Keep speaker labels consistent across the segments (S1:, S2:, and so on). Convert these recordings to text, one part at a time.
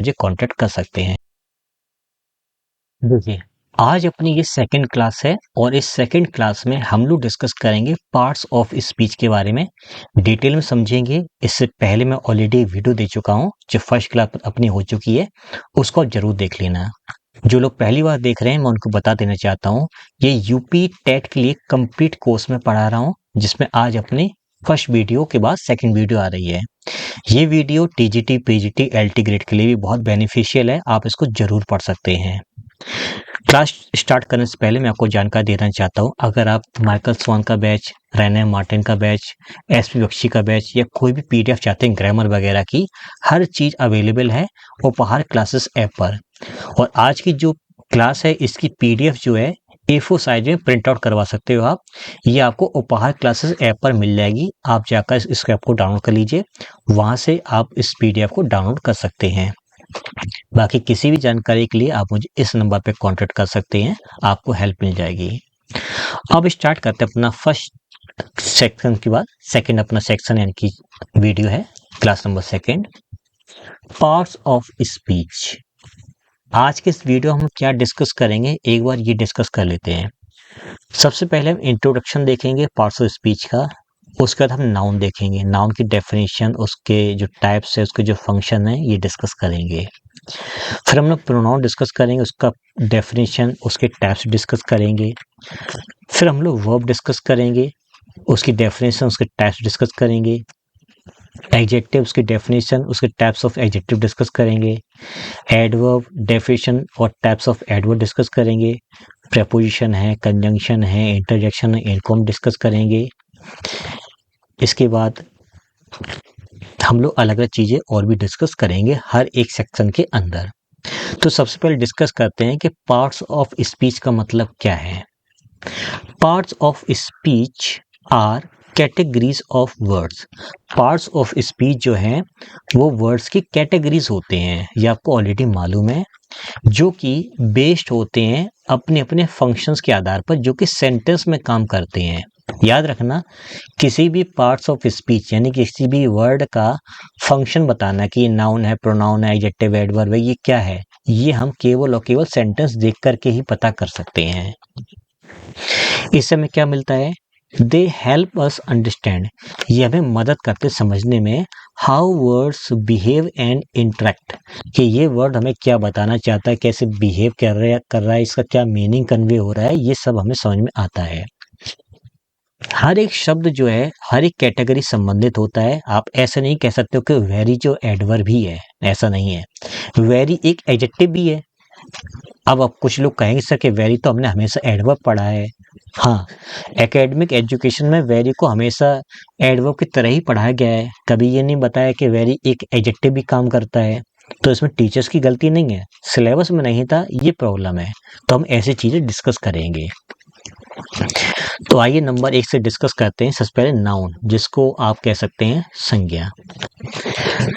S1: मुझे कांटेक्ट कर सकते हैं। देखिए, आज अपनी ये सेकंड क्लास है और इस सेकंड क्लास में हम लोग डिस्कस करेंगे पार्ट्स ऑफ स्पीच के बारे में, डिटेल में समझेंगे। इससे पहले मैं ऑलरेडी वीडियो दे चुका हूँ जो फर्स्ट क्लास अपनी हो चुकी है, उसको आप जरूर देख लेना। जो लोग पहली बार देख रहे हैं मैं उनको बता देना चाहता हूँ, ये यूपी टेट के लिए कंप्लीट कोर्स में पढ़ा रहा हूँ, जिसमें आज अपने फर्स्ट वीडियो के बाद सेकंड वीडियो आ रही है। ये video TGT, PGT, LT grade के लिए भी बहुत बेनिफिशियल है, आप इसको जरूर पढ़ सकते हैं। क्लास स्टार्ट करने से पहले मैं आपको जानकारी देना चाहता हूँ, अगर आप माइकल स्वान का बैच, रेने मार्टिन का बैच, एसपी बख्शी का बैच या कोई भी पीडीएफ चाहते हैं ग्रामर वगैरह की, हर चीज अवेलेबल है उपहार क्लासेस ऐप पर। और आज की जो क्लास है इसकी पीडीएफ जो है A4 साइज में प्रिंट आउट करवा सकते हो आप, ये आपको उपहार क्लासेस ऐप पर मिल जाएगी। आप जाकर इस ऐप को डाउनलोड कर लीजिए, वहां से आप इस पीडीएफ को डाउनलोड कर सकते हैं। बाकी किसी भी जानकारी के लिए आप मुझे इस नंबर पे कांटेक्ट कर सकते हैं, आपको हेल्प मिल जाएगी। अब स्टार्ट करते हैं अपना फर्स्ट सेक्शन के बाद सेकंड अपना सेक्शन, यानी कि वीडियो है class number second, parts of speech. आज के इस वीडियो हम क्या डिस्कस करेंगे, एक बार ये डिस्कस कर लेते हैं। सबसे पहले हम इंट्रोडक्शन देखेंगे पार्ट्स ऑफ स्पीच का, उसके बाद हम नाउन देखेंगे, नाउन की डेफिनेशन, उसके जो टाइप्स है, उसके जो फंक्शन है, ये डिस्कस करेंगे। फिर हम लोग प्रोनाउन डिस्कस करेंगे, उसका डेफिनेशन, उसके टाइप्स डिस्कस करेंगे। फिर हम लोग वर्ब डिस्कस करेंगे, उसकी डेफिनेशन, उसके टाइप्स डिस्कस करेंगे। एडजेक्टिव, उसकी डेफिनेशन, उसके टाइप्स ऑफ एडजेक्टिव डिस्कस करेंगे। एडवर्ब, डेफिनेशन और टाइप्स ऑफ एडवर्ब डिस्कस करेंगे। प्रेपोजिशन है, कंजंक्शन है, इंटरजेक्शन है, इनकॉम डिस्कस करेंगे। इसके बाद हम लोग अलग अलग चीजें और भी डिस्कस करेंगे हर एक सेक्शन के अंदर। तो सबसे पहले डिस्कस करते हैं कि पार्ट्स ऑफ स्पीच का मतलब क्या है। Parts of speech are categories of words. Parts of speech जो है वो वर्ड्स की कैटेगरीज होते हैं, ये आपको ऑलरेडी मालूम है, जो कि बेस्ड होते हैं अपने अपने फंक्शंस के आधार पर, जो कि सेंटेंस में काम करते हैं। याद रखना, किसी भी पार्ट्स ऑफ स्पीच यानी किसी भी वर्ड का फंक्शन बताना कि ये नाउन है, प्रोनाउन है, एडजेक्टिव, एडवर्ब है, ये क्या है, ये हम केवल और केवल सेंटेंस देख करके ही पता कर सकते हैं। इससे हमें क्या मिलता है, दे हेल्प अस अंडरस्टैंड, ये हमें मदद करते समझने में, how words behave and interact, कि ये वर्ड हमें क्या बताना चाहता है, कैसे बिहेव कर रहा है, इसका क्या मीनिंग कन्वे हो रहा है, ये सब हमें समझ में आता है। हर एक शब्द जो है हर एक कैटेगरी संबंधित होता है। आप ऐसा नहीं कह सकते हो कि वेरी जो एडवर्ब भी है, ऐसा नहीं है। वेरी एक एडजेक्टिव भी है। अब कुछ लोग कहेंगे सर कि वेरी तो हमने हमेशा एडवर्ब पढ़ा है। हाँ, एकेडमिक एजुकेशन में वेरी को हमेशा एडवर्ब की तरह ही पढ़ाया गया है, कभी ये नहीं बताया कि वेरी एक एडजेक्टिव भी काम करता है। तो इसमें टीचर्स की गलती नहीं है, सिलेबस में नहीं था, ये प्रॉब्लम है। तो हम ऐसी चीजें डिस्कस करेंगे। तो आइए नंबर 1 से डिस्कस करते हैं। सबसे पहले नाउन, जिसको आप कह सकते हैं संज्ञा।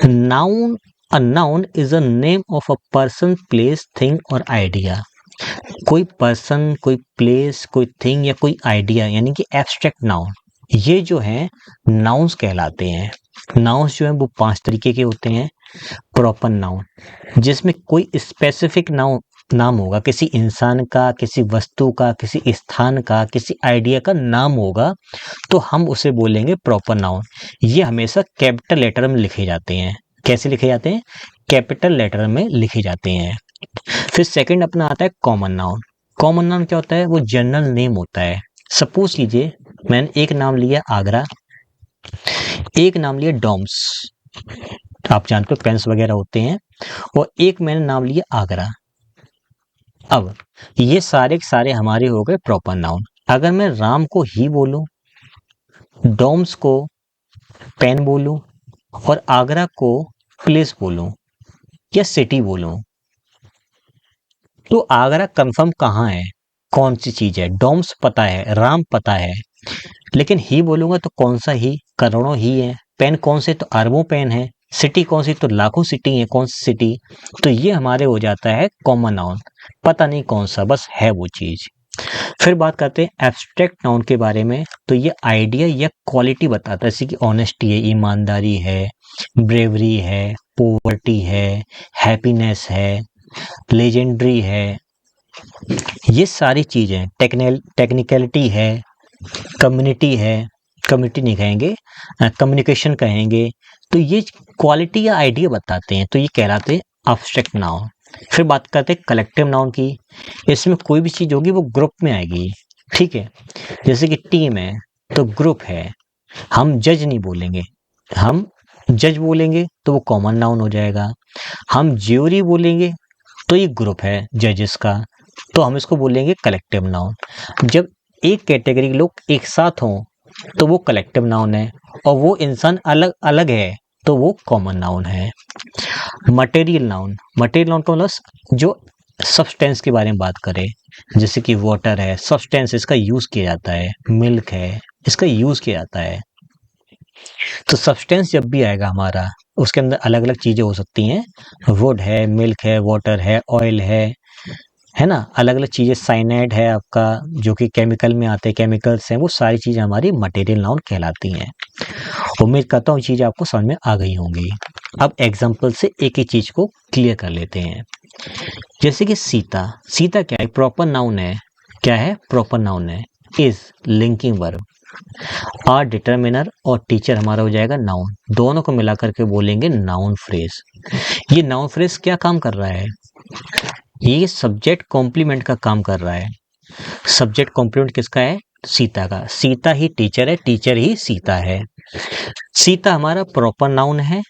S1: Noun, a noun is a name of a person, place, thing और आइडिया। कोई पर्सन, कोई प्लेस, कोई थिंग या कोई आइडिया, यानी कि एब्स्ट्रैक्ट नाउन, ये जो है नाउन्स कहलाते हैं। नाउन्स जो है वो 5 तरीके के होते हैं। प्रॉपर नाउन, जिसमें कोई स्पेसिफिक नाम होगा, किसी इंसान का, किसी वस्तु का, किसी स्थान का, किसी आइडिया का नाम होगा, तो हम उसे बोलेंगे प्रॉपर नाउन। ये हमेशा कैपिटल लेटर में लिखे जाते हैं। कैसे लिखे जाते हैं, कैपिटल लेटर में लिखे जाते हैं। फिर सेकंड अपना आता है कॉमन नाउन। कॉमन नाउन क्या होता है, वो जनरल नेम होता है। सपोज कीजिए मैंने एक नाम लिया आगरा, एक नाम लिया डॉम्स, आप जानते हो पेन्स वगैरह होते हैं, और एक मैंने नाम लिया आगरा। अब ये सारे के सारे हमारे हो गए प्रॉपर नाउन। अगर मैं राम को ही बोलूं, डोम्स को पेन बोलूं और आगरा को प्लेस बोलूं या सिटी बोलूं, तो आगरा कंफर्म कहाँ है, कौन सी चीज है। डोम्स पता है, राम पता है, लेकिन ही बोलूंगा तो कौन सा ही, करोड़ों ही है। पेन कौन से, तो अरबों पेन है। सिटी कौन सी, तो लाखों सिटी है, कौन सी सिटी। तो ये हमारे हो जाता है कॉमन नाउन, पता नहीं कौन सा, बस है वो चीज। फिर बात करते हैं एब्स्ट्रैक्ट नाउन के बारे में। तो ये आइडिया या क्वालिटी बताता है, जैसे कि ऑनेस्टी है, ईमानदारी है, ब्रेवरी है, पोवर्टी है, हैप्पीनेस है, लेजेंडरी है, ये सारी चीजें, टेक्निकलिटी है, कम्युनिटी है, कम्युनिटी नहीं कहेंगे, कम्युनिकेशन कहेंगे, तो ये क्वालिटी या आइडिया बताते हैं, तो ये कहलाते हैं एब्स्ट्रैक्ट नाउन। फिर बात करते हैं कलेक्टिव नाउन की। इसमें कोई भी चीज होगी वो ग्रुप में आएगी, ठीक है। जैसे कि टीम है तो ग्रुप है, हम जज नहीं बोलेंगे, हम जज बोलेंगे तो वो कॉमन नाउन हो जाएगा। हम ज्यूरी बोलेंगे तो ये ग्रुप है जजेस का, तो हम इसको बोलेंगे कलेक्टिव नाउन। जब एक कैटेगरी के लोग एक साथ हों तो वो कलेक्टिव नाउन है, और वो इंसान अलग अलग है तो वो कॉमन नाउन है। मटेरियल नाउन, मटेरियल नाउन का मतलब जो सब्सटेंस के बारे में बात करें, जैसे कि वाटर है, सब्सटेंस इसका यूज किया जाता है, मिल्क है इसका यूज किया जाता है। तो सब्सटेंस जब भी आएगा हमारा, उसके अंदर अलग अलग चीजें हो सकती हैं, वुड है, मिल्क है, वाटर है, ऑयल है ना, अलग अलग चीजें, साइनाइड है आपका, जो कि केमिकल में आते हैं, केमिकल्स हैं, वो सारी चीजें हमारी मटेरियल नाउन कहलाती हैं। उम्मीद करता हूँ चीजें आपको समझ में आ गई होंगी। अब एग्जाम्पल से एक एक चीज को क्लियर कर लेते हैं। जैसे कि सीता, सीता क्या है, प्रॉपर नाउन है। क्या है, प्रॉपर नाउन है। Is linking verb, are determiner, और टीचर हमारा हो जाएगा नाउन। दोनों को मिलाकर के बोलेंगे नाउन फ्रेज। ये नाउन फ्रेज क्या काम कर रहा है, ये सब्जेक्ट कॉम्प्लीमेंट का काम कर रहा है। सब्जेक्ट कॉम्प्लीमेंट किसका है, सीता का। सीता ही टीचर है, टीचर ही सीता है। सीता हमारा प्रॉपर नाउन है,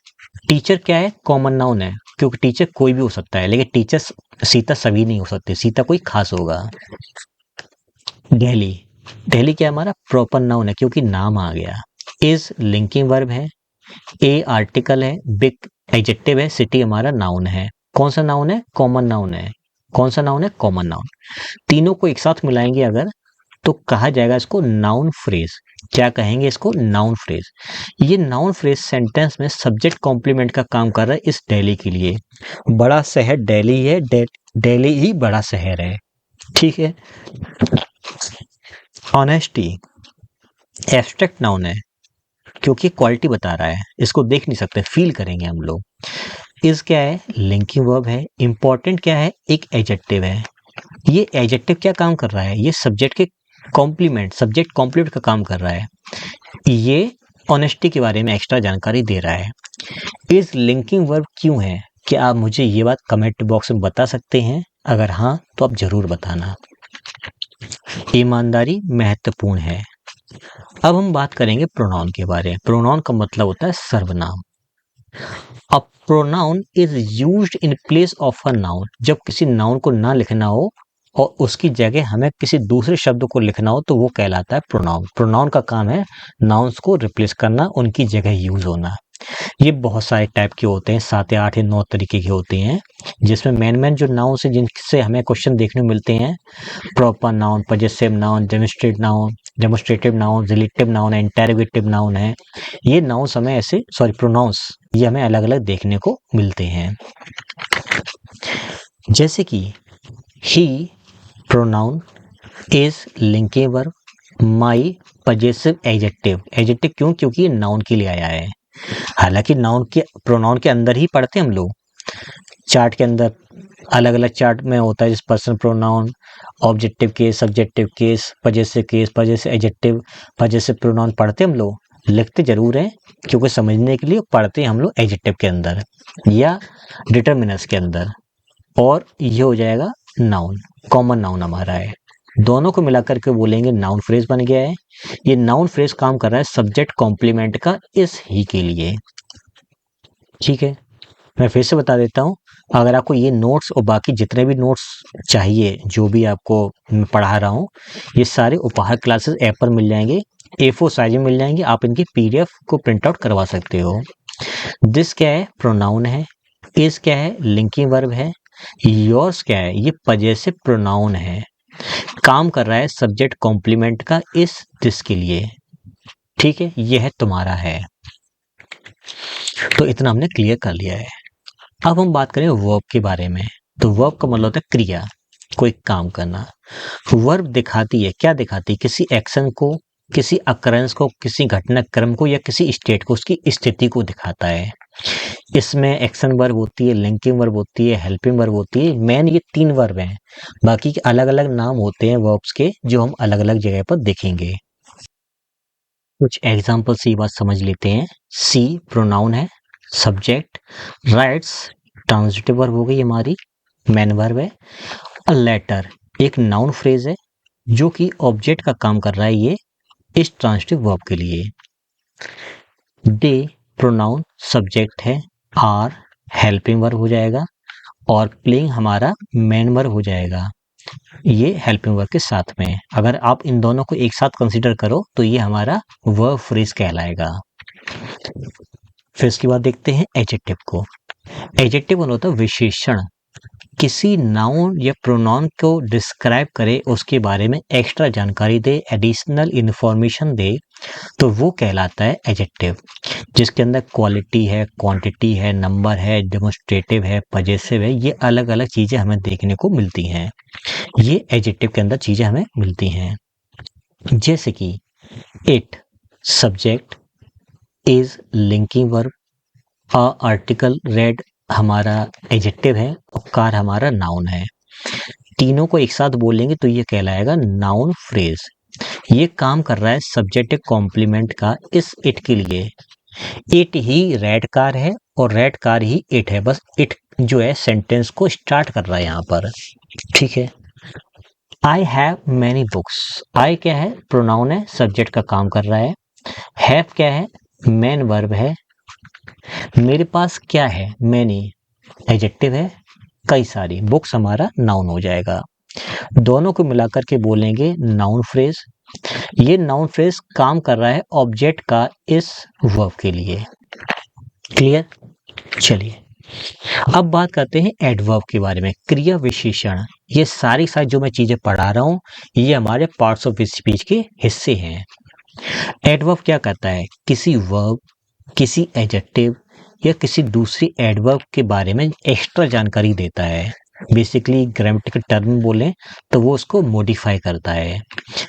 S1: टीचर क्या है, कॉमन नाउन है, क्योंकि टीचर कोई भी हो सकता है, लेकिन टीचर सीता सभी नहीं हो सकते, सीता कोई खास होगा। दिल्ली, दिल्ली क्या हमारा प्रॉपर नाउन है, क्योंकि नाम आ गया। इज लिंकिंग वर्ब है, ए आर्टिकल है, बिग एडजेक्टिव है, सिटी हमारा नाउन है। कौन सा नाउन है, कॉमन नाउन है। कौन सा नाउन है, कॉमन नाउन। तीनों को एक साथ मिलाएंगे अगर, तो कहा जाएगा इसको नाउन फ्रेज। क्या कहेंगे इसको, नाउन फ्रेज। ये नाउन फ्रेज सेंटेंस में सब्जेक्ट कॉम्प्लीमेंट का काम कर रहा है इस दिल्ली के लिए। बड़ा शहर दिल्ली है, दिल्ली ही बड़ा शहर है, ठीक है। ऑनेस्टी एब्स्ट्रैक्ट नाउन है, क्योंकि क्वालिटी बता रहा है, इसको देख नहीं सकते, फील करेंगे हम लोग। इज क्या है, लिंकिंग वर्ब है। इंपॉर्टेंट क्या है, एक एडजेक्टिव है। ये एडजेक्टिव क्या काम कर रहा है, ये सब्जेक्ट के कॉम्प्लीमेंट, सब्जेक्ट कॉम्प्लीमेंट का काम कर रहा है। ये ऑनेस्टी के बारे में एक्स्ट्रा जानकारी दे रहा है। इज लिंकिंग वर्ब क्यों है, क्या आप मुझे ये बात कमेंट बॉक्स में बता सकते हैं, अगर हाँ तो आप जरूर बताना। ईमानदारी महत्वपूर्ण है। अब हम बात करेंगे प्रोनाउन के बारे में। प्रोनाउन का मतलब होता है सर्वनाम। A pronoun is used in place of a noun, जब किसी नाउन को ना लिखना हो और उसकी जगह हमें किसी दूसरे शब्द को लिखना हो तो वो कहलाता है प्रोनाउन। प्रोनाउन का काम है नाउन्स को रिप्लेस करना, उनकी जगह यूज होना। ये बहुत सारे टाइप के होते हैं, 7 या 8 या 9 तरीके के होते हैं, जिसमें मेन जो नाउन से जिनसे हमें क्वेश्चन देखने को मिलते हैं, proper noun, possessive noun, demonstrative noun, relative noun है, इंटेरोगेटिव नाउन है। ये नाउन्स हमें ऐसे, सॉरी प्रोनाउंस, ये हमें अलग अलग देखने को मिलते हैं। जैसे कि he pronoun, is linking verb, my possessive adjective. Adjective क्यों, क्योंकि ये नाउन के लिए आया है। हालांकि नाउन के प्रोनाउन के अंदर ही पढ़ते हैं हम लोग, चार्ट के अंदर अलग अलग चार्ट में होता है, जैसे person pronoun, objective case, subjective case, possessive adjective, possessive pronoun पढ़ते हम लोग, लिखते जरूर हैं, क्योंकि समझने के लिए पढ़ते हैं हम लोग एडजेक्टिव के अंदर या डिटरमिनर्स के अंदर। और ये हो जाएगा नाउन, कॉमन नाउन हमारा है। दोनों को मिलाकर के बोलेंगे नाउन फ्रेज बन गया है। ये नाउन फ्रेज काम कर रहा है सब्जेक्ट कॉम्प्लीमेंट का इस ही के लिए, ठीक है। मैं फिर से बता देता हूँ, अगर आपको ये नोट्स और बाकी जितने भी नोट्स चाहिए, जो भी आपको मैं पढ़ा रहा हूँ, ये सारे उपहार क्लासेस ऐप पर मिल जाएंगे, A4 साइज में मिल जाएंगे। आप इनकी PDF को प्रिंट आउट करवा सकते हो। दिस क्या है, प्रोनाउन है। इज क्या है, लिंकिंग वर्ब है। योर्स क्या है, ये पजेसिव प्रोनाउन है, काम कर रहा है सब्जेक्ट कॉम्प्लीमेंट का इस दिस के लिए, ठीक है। यह है तुम्हारा है। तो इतना हमने क्लियर कर लिया है। अब हम बात करें वर्ब के बारे में। तो वर्ब का मतलब होता है क्रिया, कोई काम करना। वर्ब दिखाती है, क्या दिखाती है, किसी एक्शन को किसी अकरेंस को, किसी घटनाक्रम को या किसी स्टेट को, उसकी स्थिति को दिखाता है। इसमें एक्शन वर्ब होती है, लिंकिंग वर्ब होती है, हेल्पिंग वर्ब होती है। मेन ये 3 वर्ब हैं, बाकी के अलग अलग नाम होते हैं वर्ब्स के, जो हम अलग अलग जगह पर देखेंगे। कुछ एग्जाम्पल से ये बात समझ लेते हैं। सी प्रोनाउन है, सब्जेक्ट। राइट्स ट्रांजिटिव वर्ब हो गई हमारी, मेन वर्ब है। अ लेटर एक नाउन फ्रेज है जो कि ऑब्जेक्ट का काम कर रहा है, ये इस ट्रांजिटिव वर्ब के लिए। दे प्रोनाउन सब्जेक्ट है, आर हेल्पिंग वर्ब हो जाएगा, और प्लेइंग हमारा मेन वर्ब हो जाएगा, ये हेल्पिंग वर्ब के साथ में। अगर आप इन दोनों को एक साथ कंसीडर करो तो ये हमारा वर्ब फ्रेज कहलाएगा। फिर इसके बाद देखते हैं एडजेक्टिव को। एडजेक्टिव होता है विशेषण, किसी नाउन या प्रोनाउन को डिस्क्राइब करे, उसके बारे में एक्स्ट्रा जानकारी दे, एडिशनल इंफॉर्मेशन दे, तो वो कहलाता है एडजेक्टिव, जिसके अंदर क्वालिटी है, क्वांटिटी है, नंबर है, डेमोन्स्ट्रेटिव है, पजेसिव है, ये अलग अलग चीजें हमें देखने को मिलती हैं। ये एडजेक्टिव के अंदर चीजें हमें मिलती हैं, जैसे कि it subject, is linking verb, a article red हमारा एडजेक्टिव है, और कार हमारा नाउन है। तीनों को एक साथ बोलेंगे तो ये कहलाएगा नाउन फ्रेज। ये काम कर रहा है सब्जेक्टिव कॉम्प्लीमेंट का इस इट के लिए। इट ही रेड कार है और रेड कार ही इट है, बस इट जो है सेंटेंस को स्टार्ट कर रहा है यहाँ पर, ठीक है। आई हैव मैनी बुक्स, आई क्या है, प्रोनाउन है, सब्जेक्ट का काम कर रहा है। हैव क्या है, मेन वर्ब है। मेरे पास क्या है, मैनी एडजेक्टिव है, कई सारी। बुक्स हमारा नाउन हो जाएगा। दोनों को मिलाकर के बोलेंगे नाउन फ्रेज। ये नाउन फ्रेज काम कर रहा है ऑब्जेक्ट का इस वर्ब के लिए। क्लियर? चलिए अब बात करते हैं एडवर्ब के बारे में, क्रिया विशेषण। ये सारी जो मैं चीजें पढ़ा रहा हूं, ये हमारे पार्ट्स ऑफ स्पीच के हिस्से हैं। एडवर्ब क्या करता है, किसी वर्ब, किसी एडजेक्टिव या किसी दूसरी एडवर्ब के बारे में एक्स्ट्रा जानकारी देता है। बेसिकली ग्रामेटिकल टर्म बोलें तो वो उसको मॉडिफाई करता है।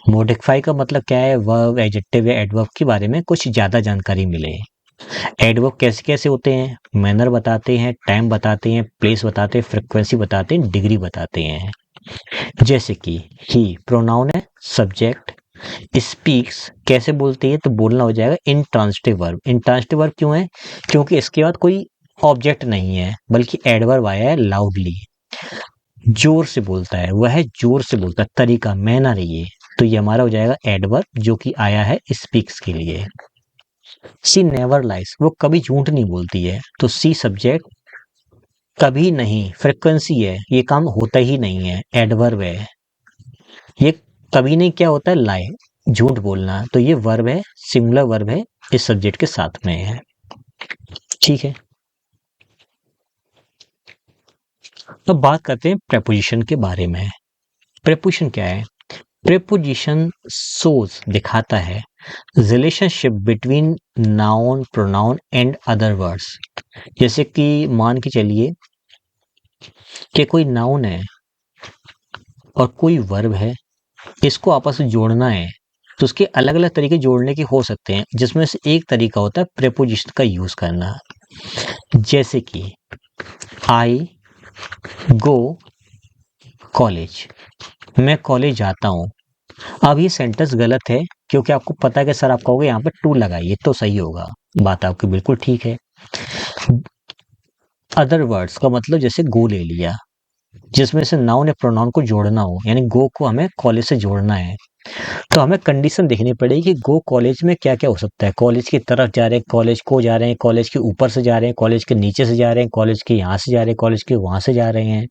S1: मॉडिफाई का मतलब क्या है, वर्ब, एडजेक्टिव या एडवर्ब के बारे में कुछ ज्यादा जानकारी मिले। एडवर्ब कैसे कैसे होते हैं, मैनर बताते हैं, टाइम बताते हैं, प्लेस बताते हैं, फ्रीक्वेंसी बताते हैं, डिग्री बताते हैं। जैसे कि ही प्रोनाउन है, सब्जेक्ट। स्पीक्स कैसे बोलती है, तो बोलना हो जाएगा इंट्रांजिटिव वर्ब। इंट्रांजिटिव वर्ब क्यों है, क्योंकि इसके बाद कोई ऑब्जेक्ट नहीं है, बल्कि एडवर्ब आया है लाउडली। जोर से बोलता है, वह जोर से बोलता है, तरीका, मैनर ये, तो ये हमारा हो जाएगा एडवर्ब जो कि आया है स्पीक्स के लिए। सी नेवर लाइज, वो कभी झूठ नहीं बोलती है, तो सी सब्जेक्ट, कभी नहीं फ्रीक्वेंसी है, ये काम होता ही नहीं है, एडवर्ब है। ये कभी नहीं क्या होता है, लाई, झूठ बोलना, तो ये वर्ब है, सिंगुलर वर्ब है, इस सब्जेक्ट के साथ में है, ठीक है। अब बात करते हैं प्रेपोजिशन के बारे में। प्रेपोजिशन क्या है, प्रेपोजिशन सोज दिखाता है relationship between noun, pronoun and other words. जैसे कि मान के चलिए कि कोई नाउन है और कोई वर्ब है, इसको आपस में जोड़ना है, तो उसके अलग अलग तरीके जोड़ने के हो सकते हैं, जिसमें से एक तरीका होता है प्रेपोजिशन का यूज करना। जैसे कि आई गो कॉलेज, मैं कॉलेज जाता हूं। अब ये सेंटेंस गलत है, क्योंकि आपको पता है कि सर आप कहोगे यहाँ पे टू लगाइए तो सही होगा, बात आपकी बिल्कुल ठीक है। अदर वर्ड्स का मतलब जैसे गो ले लिया, जिसमें से नाउन या प्रोनाउन को जोड़ना हो, यानी गो को हमें कॉलेज से जोड़ना है, तो हमें कंडीशन देखनी पड़ेगी कि गो कॉलेज में क्या क्या हो सकता है। कॉलेज की तरफ जा रहे हैं, कॉलेज को जा रहे हैं, कॉलेज के ऊपर से जा रहे हैं, कॉलेज के नीचे से जा रहे हैं, कॉलेज के यहाँ से जा रहे हैं, कॉलेज के वहां से जा रहे हैं।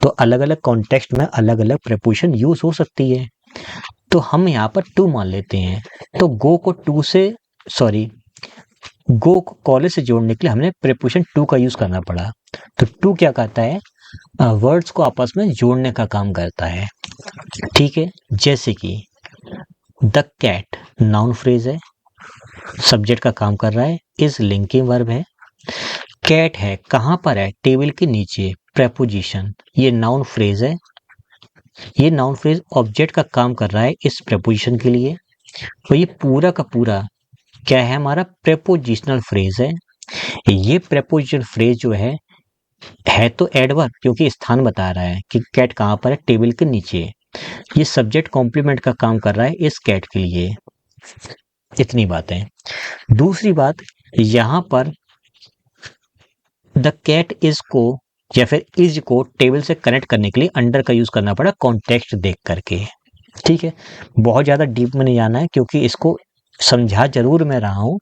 S1: तो अलग अलग कॉन्टेक्स्ट में अलग अलग प्रेपोजिशन यूज हो सकती है। तो हम यहाँ पर टू मान लेते हैं, तो गो को टू से, सॉरी, गो को कॉलेज से जोड़ने के लिए हमने प्रेपोजिशन टू का यूज करना पड़ा। तो टू क्या करता है, वर्ड्स को आपस में जोड़ने का काम करता है, ठीक है। जैसे कि द कैट नाउन फ्रेज है, सब्जेक्ट का काम कर रहा है, इज लिंकिंग वर्ब है। कैट है, कहां पर है, टेबल के नीचे, प्रेपोजिशन, ये नाउन फ्रेज है। ये नाउन फ्रेज ऑब्जेक्ट का काम कर रहा है इस प्रेपोजिशन के लिए। तो ये पूरा का पूरा क्या है, हमारा प्रेपोजिशनल फ्रेज है। ये प्रेपोजिशनल फ्रेज जो है तो एडवर्ब, क्योंकि स्थान बता रहा है कि कैट कहाँ पर है, टेबल के नीचे। ये सब्जेक्ट कॉम्प्लीमेंट का काम कर रहा है इस कैट के लिए। इतनी बातें। दूसरी बात, यहां पर द कैट इज को या फिर इज को टेबल से कनेक्ट करने के लिए अंडर का यूज करना पड़ा कॉन्टेक्स्ट देख करके। ठीक है, बहुत ज्यादा डीप में नहीं जाना है, क्योंकि इसको समझा जरूर मैं रहा हूं,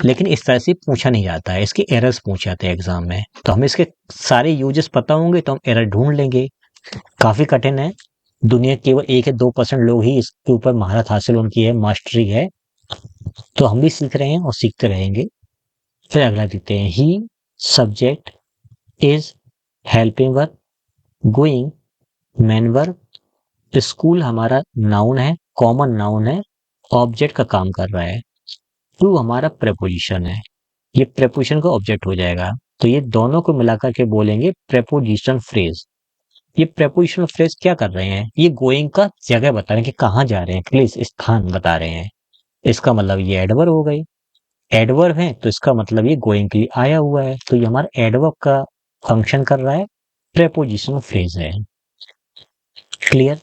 S1: लेकिन इस तरह से पूछा नहीं जाता है, इसके एरर्स पूछे जाते हैं एग्जाम में। तो हमें इसके सारे यूजेस पता होंगे तो हम एरर ढूंढ लेंगे। काफी कठिन है, दुनिया के केवल 1 या 2% लोग ही इसके ऊपर महारत हासिल उनकी है, मास्टरी है। तो हम भी सीख रहे हैं और सीखते रहेंगे। फिर अगला देखते हैं, he subject is helping verb, going main verb, school हमारा नाउन है, कॉमन नाउन है, ऑब्जेक्ट का काम कर रहा है। टू हमारा प्रेपोजिशन है, ये प्रेपोजिशन का ऑब्जेक्ट हो जाएगा। तो ये दोनों को मिलाकर के बोलेंगे प्रेपोजिशन फ्रेज। ये प्रेपोजिशन फ्रेज क्या कर रहे हैं, ये गोइंग का जगह बता रहे हैं कि कहाँ जा रहे हैं, प्लेस स्थान बता रहे हैं। इसका मतलब ये एडवर्ब हो गई। एडवर्ब है तो इसका मतलब ये गोइंग के लिए आया हुआ है, तो ये हमारा एडवर्ब का फंक्शन कर रहा है, प्रेपोजिशन फ्रेज है। क्लियर।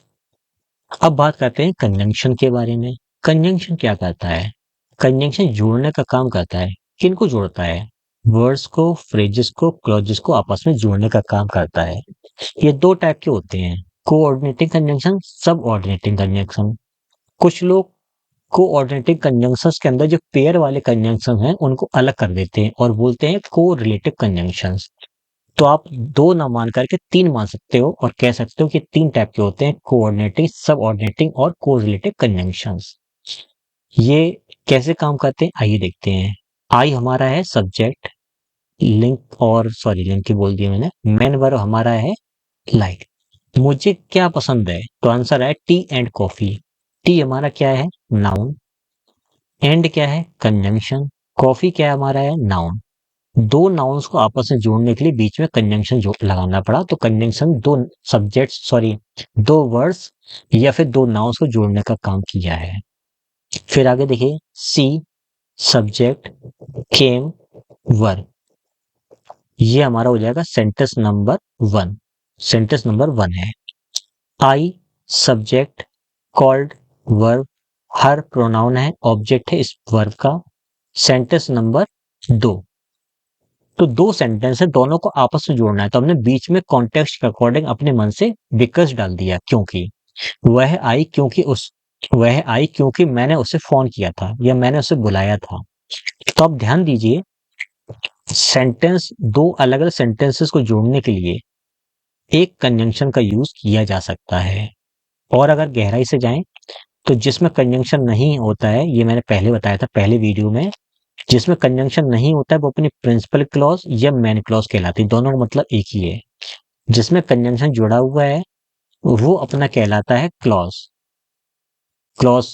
S1: अब बात करते हैं कंजंक्शन के बारे में। कंजंक्शन क्या करता है? कंजंक्शन जोड़ने का काम करता है। किनको जोड़ता है? वर्ड्स को, फ्रेजेस को, क्लॉजेस को आपस में जोड़ने का काम करता है। ये 2 टाइप के होते हैं, कोऑर्डिनेटिंग कंजंक्शन, सबऑर्डिनेटिंग कंजंक्शन। कुछ लोग कोऑर्डिनेटिंग कंजंक्शंस के अंदर जो पेयर वाले कंजंक्शन हैं उनको अलग कर देते हैं और बोलते हैं कोरिलेटिव कंजंक्शंस। तो आप 2 ना मान करके 3 मान सकते हो और कह सकते हो कि 3 टाइप के होते हैं, कोऑर्डिनेटिंग, सबऑर्डिनेटिंग और कोरिलेटिव कंजंक्शंस। ये कैसे काम करते हैं आइए देखते हैं। आई हमारा है सब्जेक्ट, लिंक और सॉरी लिंक की बोल दिया मैंने, मेन वर्ब हमारा है लाइक। मुझे क्या पसंद है, तो आंसर है टी एंड कॉफी। टी हमारा क्या है, नाउन। एंड क्या है, कंजंक्शन। कॉफी क्या है हमारा है, नाउन। 2 नाउन्स को आपस में जोड़ने के लिए बीच में कंजंक्शन लगाना पड़ा, तो कंजंक्शन 2 सब्जेक्ट सॉरी 2 वर्ड्स या फिर 2 नाउन्स को जोड़ने का काम किया है। फिर आगे देखिए, सी सब्जेक्ट, केम वर्ब। ये हमारा हो जाएगा सेंटेंस नंबर 1। सेंटेंस नंबर 1 है। I subject, called verb, her pronoun है, ऑब्जेक्ट है इस वर्ब का। Sentence number 2। तो 2 सेंटेंस है, दोनों को आपस में जोड़ना है, तो हमने बीच में कॉन्टेक्स्ट के अकॉर्डिंग अपने मन से बिकॉज डाल दिया, क्योंकि वह आई, वह आई क्योंकि मैंने उसे फोन किया था या मैंने उसे बुलाया था। तो आप ध्यान दीजिए, सेंटेंस 2 अलग अलग सेंटेंसेस को जोड़ने के लिए एक कंजंक्शन का यूज किया जा सकता है। और अगर गहराई से जाएं तो जिसमें कंजंक्शन नहीं होता है, ये मैंने पहले बताया था पहले वीडियो में, जिसमें कंजंक्शन नहीं होता है वो अपनी प्रिंसिपल क्लॉज या मेन क्लॉज कहलाती है, दोनों का मतलब एक ही है। जिसमें कंजंक्शन जुड़ा हुआ है वो अपना कहलाता है क्लॉज। क्लॉज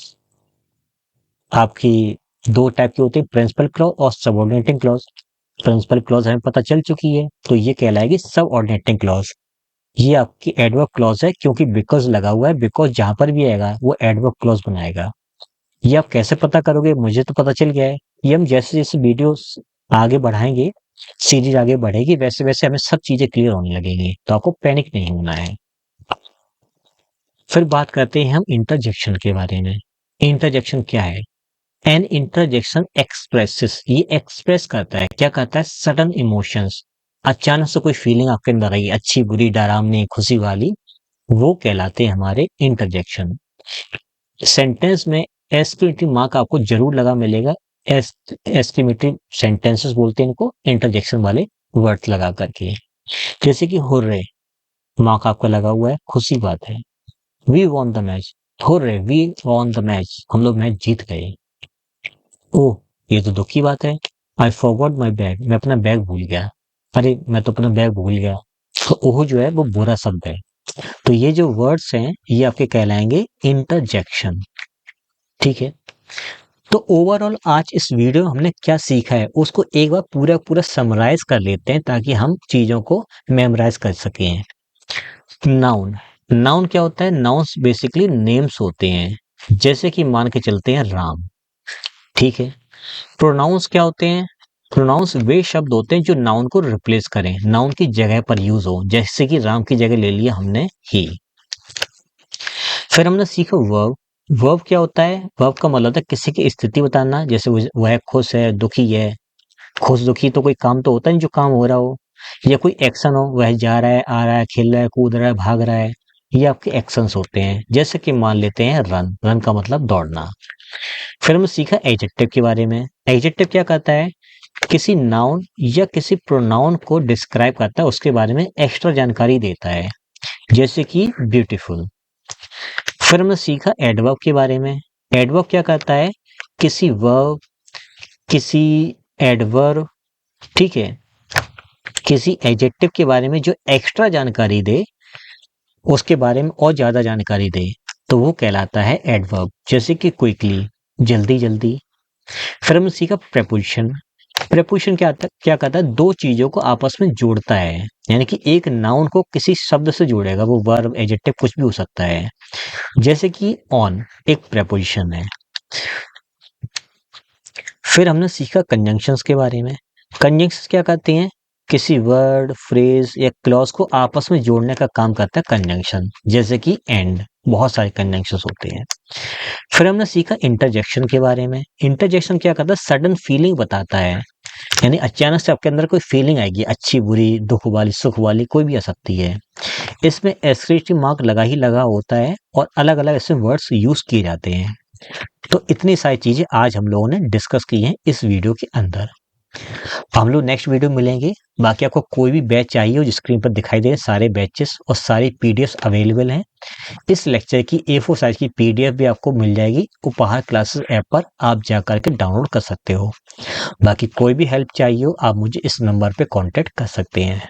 S1: आपकी 2 टाइप की होती है, प्रिंसिपल क्लॉज और सबऑर्डिनेटिंग क्लॉज। प्रिंसिपल क्लॉज हमें पता चल चुकी है, तो ये कहलाएगी सबऑर्डिनेटिंग क्लॉज। ये आपकी एडवर्ब क्लॉज है, क्योंकि बिकॉज लगा हुआ है, बिकॉज जहां पर भी आएगा वो एडवर्ब क्लॉज बनाएगा। ये आप कैसे पता करोगे, मुझे तो पता चल गया है। ये हम जैसे जैसे वीडियो आगे बढ़ाएंगे, सीरीज आगे बढ़ेगी, वैसे वैसे हमें सब चीजें क्लियर होने लगेंगी, तो आपको पैनिक नहीं होना है। फिर बात करते हैं हम इंटरजेक्शन के बारे में। इंटरजेक्शन क्या है? एन इंटरजेक्शन एक्सप्रेसेस, ये एक्सप्रेस करता है, क्या करता है, सडन इमोशंस। अचानक से कोई फीलिंग आपके अंदर आई, अच्छी बुरी डरावनी खुशी वाली, वो कहलाते हैं हमारे इंटरजेक्शन। सेंटेंस में एस्क्लेमेटिव मार्क आपको जरूर लगा मिलेगा। एस्क्लेमेटिव सेंटेंसेस बोलते हैं इनको, इंटरजेक्शन वाले वर्ड्स लगा करके। जैसे कि हुर्रे, मार्क आपका लगा हुआ है, खुशी बात है। We won the match, hurray we won the match, हम लोग मैच जीत गए। ओह, ये तो दुख की बात है। आई फॉरगॉट माई बैग, मैं अपना बैग भूल गया। अरे मैं तो अपना बैग भूल गया। तो ओह जो है वो बुरा शब्द है। तो ये जो वर्ड्स हैं ये आपके कहलाएंगे इंटरजेक्शन। ठीक है, तो ओवरऑल आज इस वीडियो में हमने क्या सीखा है उसको एक बार पूरा पूरा समराइज कर लेते हैं, ताकि हम चीजों को मेमोराइज कर सकें। नाउन, नाउन क्या होता है? नाउन्स बेसिकली नेम्स होते हैं। जैसे कि मान के चलते हैं राम, ठीक है। प्रोनाउंस क्या होते हैं? प्रोनाउंस वे शब्द होते हैं जो नाउन को रिप्लेस करें, नाउन की जगह पर यूज हो, जैसे कि राम की जगह ले लिया हमने ही। फिर हमने सीखा वर्ब। वर्ब क्या होता है? वर्ब का मतलब होता है किसी की स्थिति बताना, जैसे वह खुश है, दुखी है। खुश दुखी तो कोई काम तो होता नहीं जो काम हो रहा हो, या कोई एक्शन हो, वह जा रहा है, आ रहा है, खेल रहा है, कूद रहा है, भाग रहा है। ये आपके एक्शंस होते हैं। जैसे कि मान लेते हैं रन, रन का मतलब दौड़ना। फिर हमने सीखा एडजेक्टिव के बारे में। एडजेक्टिव क्या कहता है? किसी नाउन या किसी प्रोनाउन को डिस्क्राइब करता है, उसके बारे में एक्स्ट्रा जानकारी देता है, जैसे कि ब्यूटीफुल। फिर हमने सीखा एडवर्ब के बारे में। एडवर्ब क्या कहता है? किसी वर्ब, किसी एडवर्ब, ठीक है, किसी एडजेक्टिव के बारे में जो एक्स्ट्रा जानकारी दे, उसके बारे में और ज्यादा जानकारी दे, तो वो कहलाता है एडवर्ब, जैसे कि क्विकली, जल्दी जल्दी। फिर हमने सीखा प्रेपोजिशन। प्रेपोजिशन क्या कहता है? दो चीजों को आपस में जोड़ता है, यानी कि एक नाउन को किसी शब्द से जोड़ेगा, वो वर्ब, एडजेक्टिव कुछ भी हो सकता है, जैसे कि ऑन एक प्रेपोजिशन है। फिर हमने सीखा कंजंक्शंस के बारे में। कंजंक्शंस क्या कहते हैं? किसी वर्ड, फ्रेज या क्लॉज को आपस में जोड़ने का काम करता है कंजंक्शन, जैसे कि एंड। बहुत सारे कंजंक्शंस होते हैं। फिर हमने सीखा इंटरजेक्शन के बारे में। इंटरजेक्शन क्या करता है? सडन फीलिंग बताता है, यानी अचानक से आपके अंदर कोई फीलिंग आएगी, अच्छी, बुरी, दुख वाली, सुख वाली, कोई भी आ सकती है। इसमें एक्सक्लेमेशन मार्क लगा ही लगा होता है और अलग अलग ऐसे वर्ड्स यूज किए जाते हैं। तो इतनी सारी चीजें आज हम लोगों ने डिस्कस की हैं इस वीडियो के अंदर। हम लोग नेक्स्ट वीडियो में मिलेंगे। बाकी आपको कोई भी बैच चाहिए हो, जो स्क्रीन पर दिखाई दे रहे सारे बैचेस और सारी पीडीएफ अवेलेबल हैं। इस लेक्चर की A4 साइज की पीडीएफ भी आपको मिल जाएगी, उपहार क्लासेस ऐप पर आप जा करके डाउनलोड कर सकते हो। बाकी कोई भी हेल्प चाहिए हो, आप मुझे इस नंबर पे कांटेक्ट कर सकते हैं।